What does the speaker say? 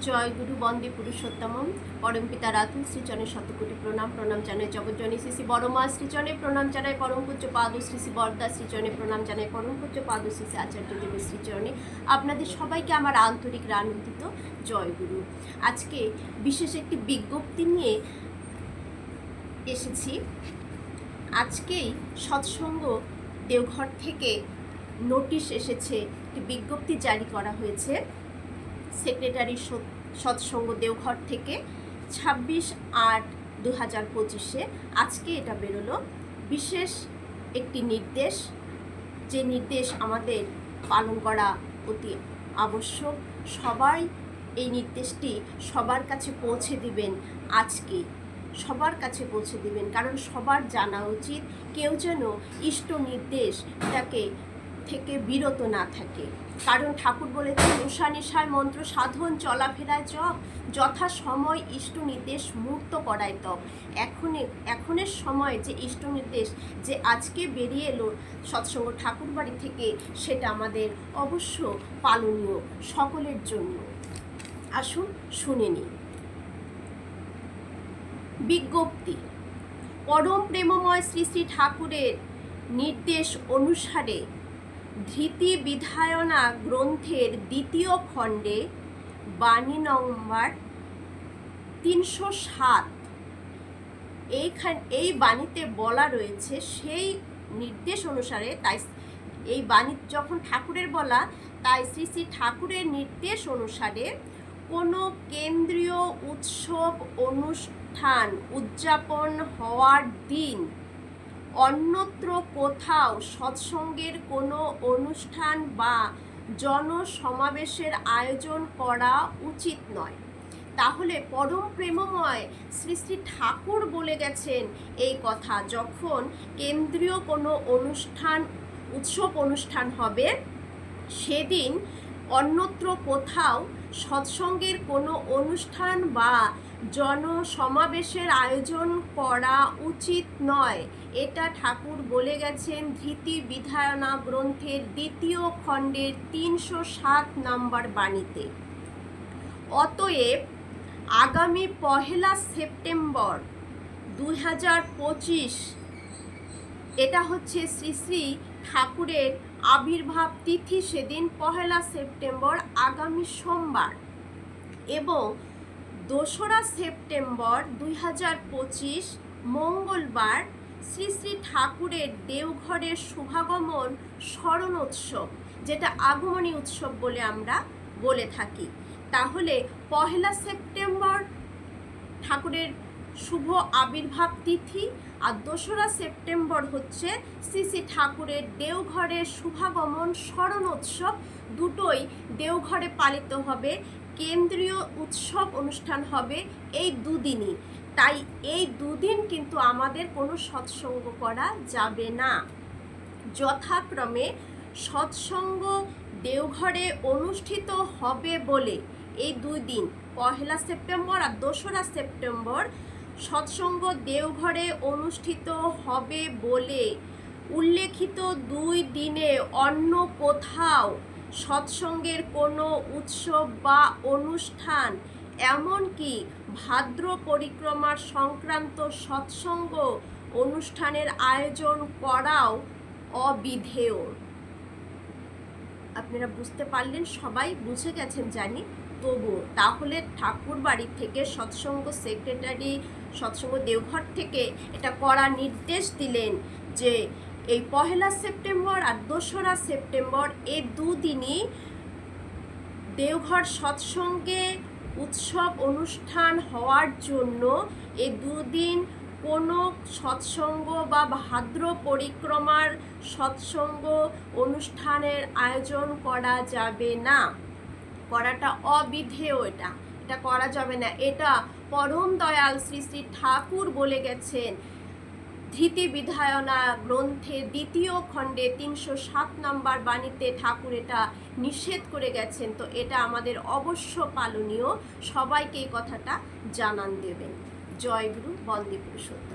জয় গুরু বন্দে পুরুষোত্তম পরম পিতা রাধু শ্রীচরণে শতকোটি প্রণাম প্রণাম জানাই জগজ্জনী শ্রী শ্রী বড়মা শ্রীচরণে প্রণাম জানাই পরম পূজ্য পাদ শ্রী শ্রী বরদা শ্রীচরণে প্রণাম জানাই পরম পূজ্য পাদ শ্রী শ্রী আচার্য দেবের শ্রীচরণে আপনাদের সবাইকে আমার আন্তরিক আনন্দিত জয় গুরু। আজকে বিশেষ একটি বিজ্ঞপ্তি নিয়ে এসেছি। আজকেই সৎসঙ্গ দেওঘর থেকে নোটিশ এসেছে, একটি বিজ্ঞপ্তি জারি করা হয়েছে সেক্রেটারি সৎসঙ্গ দেওঘর থেকে 26/8/2025 আজকে এটা বেরোলো। বিশেষ একটি নির্দেশ, যে নির্দেশ আমাদের পালন করা অতি আবশ্যক। সবাই এই নির্দেশটি সবার কাছে পৌঁছে দিবেন, আজকেই সবার কাছে পৌঁছে দিবেন, কারণ সবার জানা উচিত কেউ যেন ইষ্ট নির্দেশটাকে থেকে বিরত না থাকে। কারণ ঠাকুর বলেছেন উষা নিশায় মন্ত্র সাধন চলাফেরায় জপ, যথা সময় ইষ্ট নির্দেশ মুক্ত করায় তপ। এখনের সময় যে ইষ্ট নির্দেশ যে আজকে বেরিয়ে এলো সৎসঙ্গ ঠাকুর বাড়ি থেকে, সেটা আমাদের অবশ্য পালনীয় সকলের জন্য। আসুন শুনে নিই বিজ্ঞপ্তি। পরম প্রেমময় শ্রী শ্রী ঠাকুরের নির্দেশ অনুসারে ধৃতি বিধায়না গ্রন্থের 2য় খণ্ডে বাণী নম্বর 307 এই বাণীতে বলা রয়েছে, সেই নির্দেশ অনুসারে, তাই এই বাণী যখন ঠাকুরের বলা, তাই শ্রী শ্রী ঠাকুরের নির্দেশ অনুসারে কোনো কেন্দ্রীয় উৎসব অনুষ্ঠান উদযাপন হওয়ার দিন অন্যত্র কোথাও সৎসঙ্গের কোনো অনুষ্ঠান বা জনসমাবেশের আয়োজন করা উচিত নয়। তাহলে পরম প্রেমময় শ্রী শ্রী ঠাকুর বলে গেছেন এই কথা, যখন কেন্দ্রীয় কোনো উৎসব অনুষ্ঠান হবে সেদিন অন্যত্র কোথাও সৎসঙ্গের কোনো অনুষ্ঠান বা জনসমাবেশের আয়োজন করা উচিত নয়। এটা ঠাকুর বলে গেছেন ধৃতি বিধায়না গ্রন্থের 2য় খণ্ডের 307 নম্বর বাণীতে। অতএব আগামী 1 সেপ্টেম্বর 2025 এটা হচ্ছে শ্রী শ্রী ঠাকুরের আবির্ভাব তিথি, সেদিন 1 সেপ্টেম্বর আগামী সোমবার, এবং 2রা সেপ্টেম্বর 2025 মঙ্গলবার শ্রী শ্রী ঠাকুরের দেওঘরের শুভাগমন স্মরণোৎসব, যেটা আগমনী উৎসব বলে আমরা বলে থাকি। তাহলে 1 সেপ্টেম্বর ঠাকুরের শুভ আবির্ভাব তিথি, আর 2রা সেপ্টেম্বর হচ্ছে শ্রী শ্রী ঠাকুরের দেওঘরের শুভাগমন স্মরণোৎসব। দুটোই দেওঘরে পালিত হবে, কেন্দ্রীয় উৎসব অনুষ্ঠান হবে এই দুদিনই। তাই এই দুদিন কিন্তু আমাদের কোনো সৎসঙ্গ করা যাবে না। যথাক্রমে সৎসঙ্গ দেওঘরে অনুষ্ঠিত হবে বলে এই 2 দিন 1 সেপ্টেম্বর আর 2রা সেপ্টেম্বর সৎসঙ্গ দেওঘরে অনুষ্ঠিত হবে বলে উল্লেখিত 2 দিনে অন্য কোথাও সৎসঙ্গের কোনো উৎসব বা অনুষ্ঠান, এমনকি ভাদ্র পরিক্রমার সংক্রান্ত সৎসঙ্গ অনুষ্ঠানের আয়োজন করাও অবিধেয়। আপনারা বুঝতে পারলেন, সবাই বুঝে গেছেন জানি, তবু তাহলে ঠাকুর বাড়ি থেকে সৎসঙ্গ সেক্রেটারি সৎসঙ্গ দেওঘর থেকে এটা করা নির্দেশ দিলেন যে এই 1 সেপ্টেম্বর আর 2রা সেপ্টেম্বর এই 2 দিনই দেওঘর সৎসঙ্গে উৎসব অনুষ্ঠান হওয়ার জন্য এই 2 দিন কোনো সৎসঙ্গ বা ভাদ্র পরিক্রমার সৎসঙ্গ অনুষ্ঠানের আয়োজন করা যাবে না। করাটা অবিধেয়, এটা করা যাবে না। এটা পরম দয়াল শ্রী শ্রী ঠাকুর বলে গেছেন ধৃতি বিধায়না গ্রন্থের 2য় খণ্ডে 307 নম্বর বাণীতে ঠাকুর এটা নিষেধ করে গেছেন। তো এটা আমাদের অবশ্য পালনীয়, সবাইকে এই কথাটা জানান দেবেন। জয় গুরু, বন্দে পুরুষোত্তম।